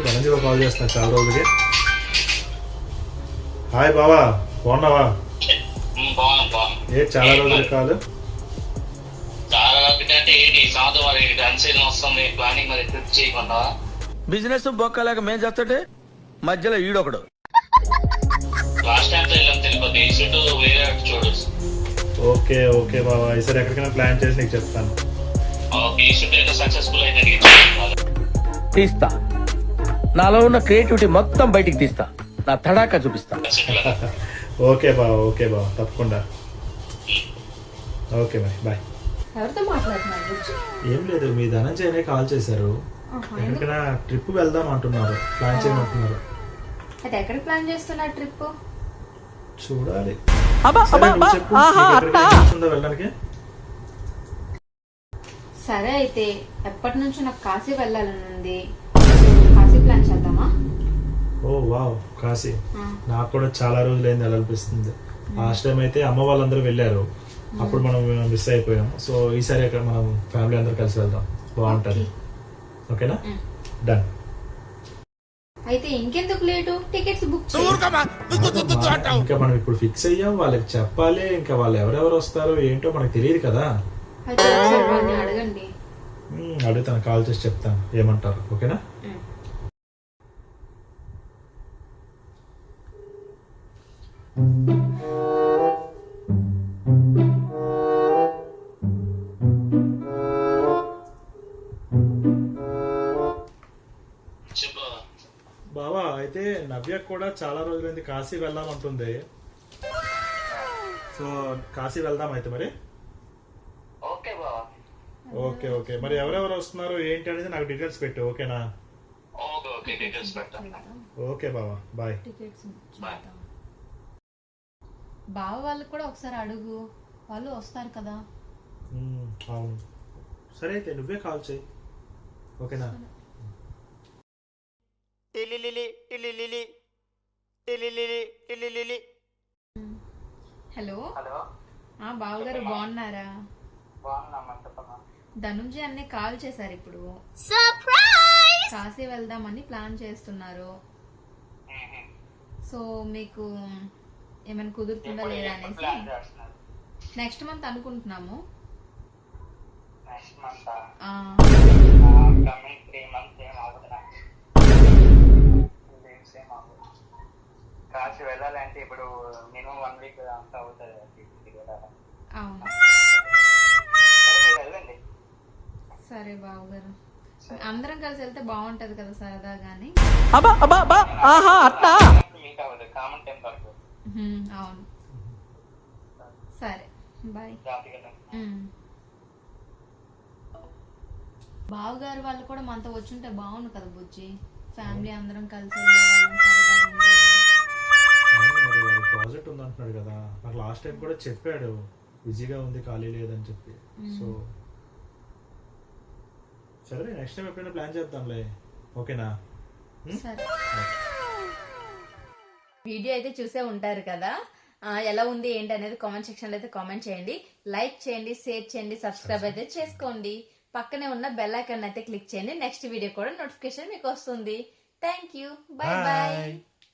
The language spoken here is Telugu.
ధనంజయ కాల్ చేస్తున్నా చాలా రోజులకి. హాయ్ బావా, బాగున్నావా? ఏ చాలా రోజులు కాదు. బిజినెస్ బొక్కలేక మేం చేస్తుంటే మధ్యలో ఈడొకడు. ఓకే ఓకే బావా, ఈసారి ఎక్కడికైనా ప్లాన్ చేసి నీకు చెప్తాను. తీస్తా, నాలో ఉన్న క్రియేటివిటీ మొత్తం బయటికి తీస్తా, నా తడాకా చూపిస్తా. ఓకే బావా తప్పకుండా. ఓకే మరి బాయ్. ఎవరితో మాట్లాడుతున్నారు? ఏం లేదు, మీ ధనంజయనే కాల్ చేశారు. ఎక్కడికైనా ట్రిప్ వెళ్దాం అంటున్నారు, ప్లాన్ చేయమంటున్నారు. అయితే ఎక్కడికి ప్లాన్ చేస్తున్నారు ట్రిప్? చూడాలి. వెళ్ళడానికి సరే అయితే ఎప్పటి నుంచో నాకు కాశీ వెళ్ళాలని ఉంది. కాశీ ప్లాన్ చేద్దామా? ఓ వావ్, కాశీ నాకు కూడా చాలా రోజులైంది వెళ్ళాలనిపిస్తుంది. లాస్ట్ టైం అయితే అమ్మ వాళ్ళందరూ వెళ్ళారు, అప్పుడు మనం మిస్ అయిపోయాం. సో ఈసారి అక్కడ మనం ఫ్యామిలీ అందరూ కలిసి వెళ్దాం, బాగుంటది. ఓకేనా? డన్. అయితే ఇంకెందుకు లేటు, టికెట్స్ బుక్ ఇంకా మనం ఇప్పుడు ఫిక్స్ అయ్యాం, వాళ్ళకి చెప్పాలి. ఇంకా వాళ్ళు ఎవరెవరు వస్తారో ఏంటో మనకు తెలియదు కదా. అడగండి. అడుగుతాను, కాల్ చేసి చెప్తాను ఏమంటారు. ఓకేనా? బావా, అయితే నవ్య కూడా చాలా రోజులైంది కాశీ వెళ్దామంటుంది. సో కాశీ వెళ్దాం అయితే మరి. ఓకే మరి ఎవరెవరు వస్తున్నారు ఏంటి అనేది నాకు డీటెయిల్స్ పెట్టు. ఓకేనా? ఓకే బావా, బాయ్. బావ వాళ్ళకి కూడా ఒకసారి అడుగు, వాళ్ళు వస్తారు కదా. అవును, సరే అయితే నువ్వే కాల్ చేయి. ఓకేనా? హలో బావగారు, బాగున్నారా? ధనుంజయ్ అన్నీ కాల్ చేశారు. ఇప్పుడు కాశీ వెళ్దామని ప్లాన్ చేస్తున్నారు. సో మీకు ఏమైనా కుదురుతుందా లేదా అనేసి నెక్స్ట్ మంత్ అనుకుంటున్నాము. కాశీ వెళ్ళాలంటే ఇప్పుడు మినిమం 1 వీక్ అంతా అవుతుంది. అవును. సరే బాబు గారు, అందరం కలిసి వెళ్తే బాగుంటది కదా సరదాగాని. అవును, సరే బాయ్. బావగారు వాళ్ళు కూడా మనతో వచ్చుంటే బాగుండు కదా బుజ్జి. ఫ్యామిలీ అందరం కలిసి ప్రాజెక్ట్ ఉంది అంటున్నాడు కదా, నాకు లాస్ట్ టైం కూడా చెప్పాడు బిజీగా ఉంది, ఖాళీ లేదని చెప్పి. సో సరే, నెక్స్ట్ టైం ఎప్పుడైనా ప్లాన్ చేద్దాంలే. ఓకేనా? వీడియో అయితే చూసే ఉంటారు కదా, ఎలా ఉంది ఏంటి అనేది కామెంట్ సెక్షన్ లో అయితే కామెంట్ చేయండి. లైక్ చేయండి, షేర్ చేయండి, సబ్స్క్రైబ్ అయితే చేసుకోండి. పక్కనే ఉన్న బెల్ ఐకాన్ అయితే క్లిక్ చేయండి. నెక్స్ట్ వీడియో కూడా నోటిఫికేషన్ మీకు వస్తుంది. Thank you, bye bye.